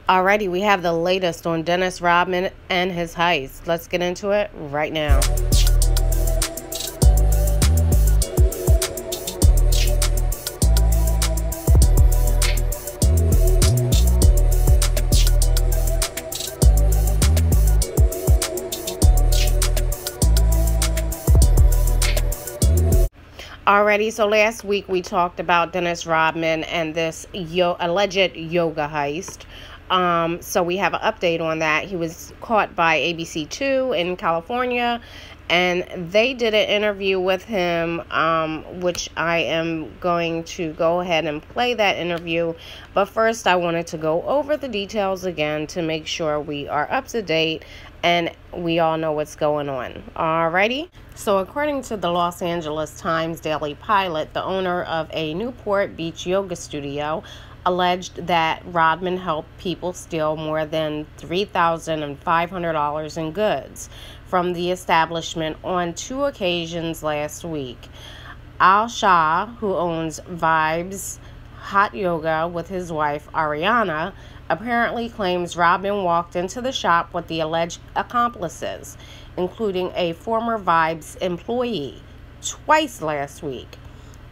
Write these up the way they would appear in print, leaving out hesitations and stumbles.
Alrighty, we have the latest on Dennis Rodman and his heist. Let's get into it right now. Alrighty, so last week we talked about Dennis Rodman and this alleged yoga heist. So we have an update on that. He was caught by ABC2 in California, and they did an interview with him, which I am going to go ahead and play that interview. But first, I wanted to go over the details again to make sure we are up to date and we all know what's going on. Alrighty. So according to the Los Angeles Times Daily Pilot, the owner of a Newport Beach yoga studio alleged that Rodman helped people steal more than $3,500 in goods from the establishment on 2 occasions last week. Al Shah, who owns Vibes Hot Yoga with his wife Ariana, apparently claims Rodman walked into the shop with the alleged accomplices, including a former Vibes employee, twice last week.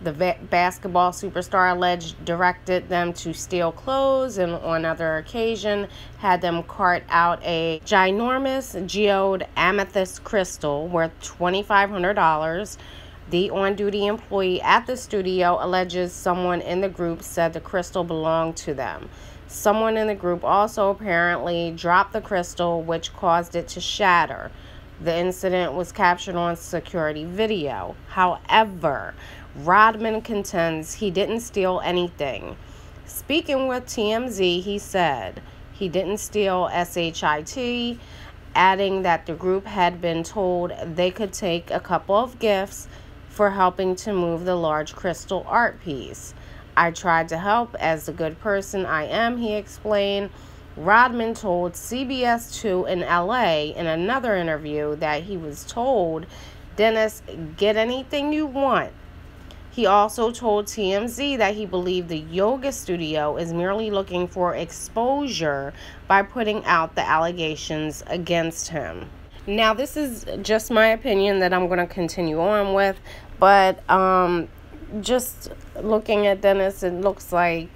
The basketball superstar alleged directed them to steal clothes, and on another occasion had them cart out a ginormous geode amethyst crystal worth $2,500. The on-duty employee at the studio alleges someone in the group said the crystal belonged to them. Someone in the group also apparently dropped the crystal, which caused it to shatter. The incident was captured on security video. However, Rodman contends he didn't steal anything. Speaking with TMZ, he said he didn't steal SHIT, adding that the group had been told they could take a couple of gifts for helping to move the large crystal art piece. I tried to help as the good person I am, he explained. Rodman told CBS 2 in LA in another interview that he was told, "Dennis, get anything you want." He also told TMZ that he believed the yoga studio is merely looking for exposure by putting out the allegations against him. Now, this is just my opinion that I'm going to continue on with, but just looking at Dennis, it looks like,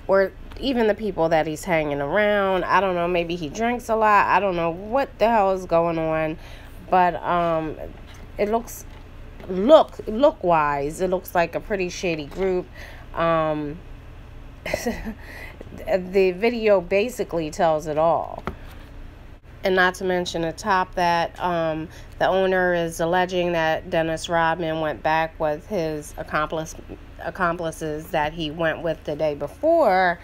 or even the people that he's hanging around, I don't know, maybe he drinks a lot, I don't know what the hell is going on, but it look-wise, it looks like a pretty shady group. The video basically tells it all. And not to mention atop that, the owner is alleging that Dennis Rodman went back with his accomplices that he went with the day before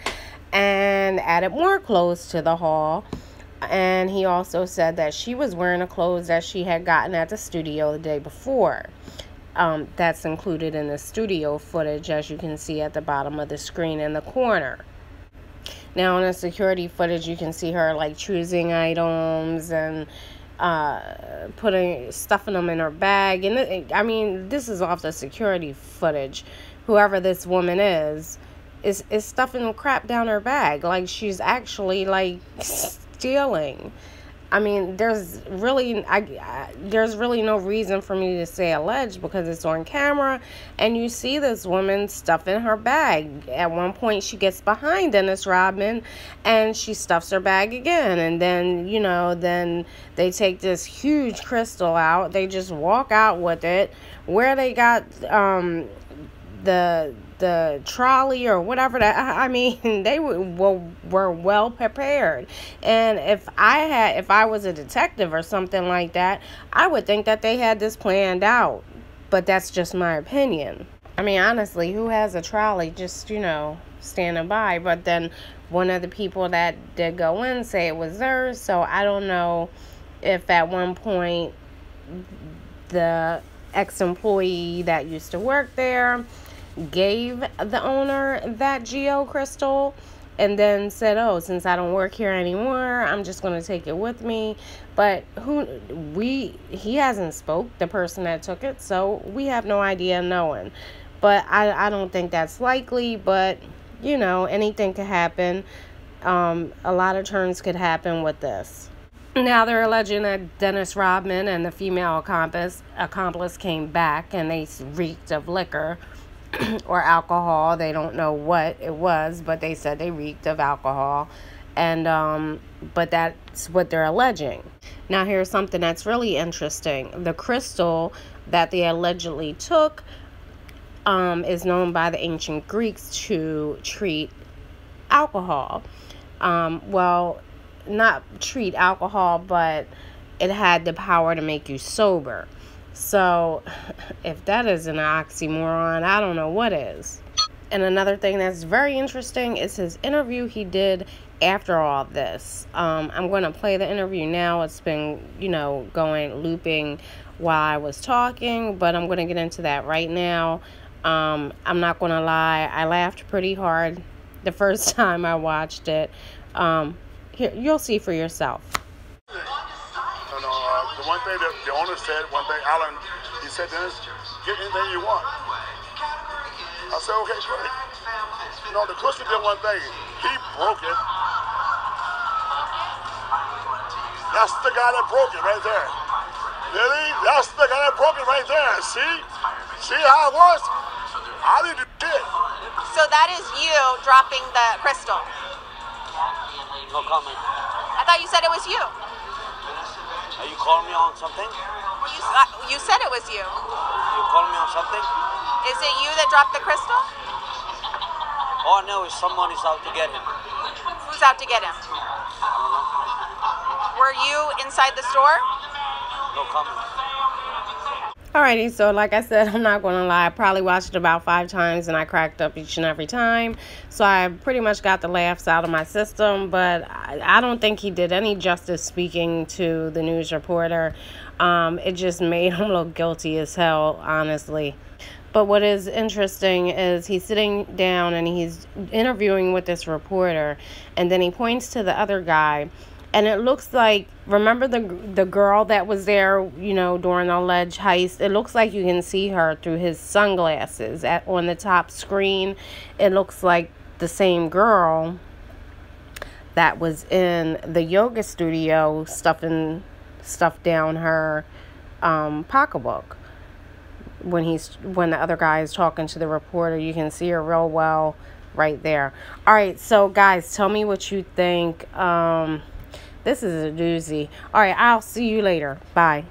and added more clothes to the haul. And he also said that she was wearing the clothes that she had gotten at the studio the day before. That's included in the studio footage, as you can see at the bottom of the screen in the corner. Now, in the security footage, you can see her, like, choosing items and stuffing them in her bag. And, I mean, this is off the security footage. Whoever this woman is stuffing crap down her bag. Like, she's actually, like, stealing. I mean, there's really no reason for me to say alleged because it's on camera, and you see this woman stuffing her bag. At one point, she gets behind Dennis Rodman, and she stuffs her bag again, and then, you know, then they take this huge crystal out. They just walk out with it. Where they got the trolley or whatever, that, I mean, they were well prepared. And if I was a detective or something like that, I would think that they had this planned out. But that's just my opinion. I mean, honestly, who has a trolley just, you know, standing by? But then one of the people that did go in say it was theirs. So I don't know if at one point the ex-employee that used to work there gave the owner that geo crystal and then said, "Oh, since I don't work here anymore, I'm just going to take it with me." But he hasn't spoke, the person that took it, so we have no idea knowing. But I don't think that's likely, but you know, anything could happen. a lot of turns could happen with this. Now they're alleging that Dennis Rodman and the female accomplice came back and they reeked of liquor or alcohol. They don't know what it was, but they said they reeked of alcohol. And but that's what they're alleging. Now here's something that's really interesting. The crystal that they allegedly took is known by the ancient Greeks to treat alcohol. Well, not treat alcohol, but it had the power to make you sober. So if that is an oxymoron, I don't know what is. And another thing that's very interesting is his interview he did after all this. I'm going to play the interview now. It's been, looping while I was talking, but I'm going to get into that right now. I'm not going to lie. I laughed pretty hard the first time I watched it. Here, you'll see for yourself. And the one thing that the owner said, Alan, he said, Dennis, get anything you want. I said, okay, great. The Christian did one thing. He broke it. That's the guy that broke it right there. Really? That's the guy that broke it right there. See how it was? I didn't do shit. So that is you dropping the crystal. No comment. I thought you said it was you. Are you calling me on something? You said it was you. You calling me on something? Is it you that dropped the crystal? All I know is someone is out to get him. Who's out to get him? I don't know. Were you inside the store? No comment. Alrighty, so like I said, I'm not going to lie. I probably watched it about 5 times and I cracked up each and every time. So I pretty much got the laughs out of my system, but I don't think he did any justice speaking to the news reporter. It just made him look guilty as hell, honestly. But what is interesting is he's sitting down and he's interviewing with this reporter, and then he points to the other guy. And it looks like, remember the girl that was there, during the alleged heist? It looks like you can see her through his sunglasses on the top screen. It looks like the same girl that was in the yoga studio stuffing stuff down her pocketbook. When the other guy is talking to the reporter, you can see her real well right there. All right, so guys, tell me what you think. This is a doozy. All right, I'll see you later. Bye.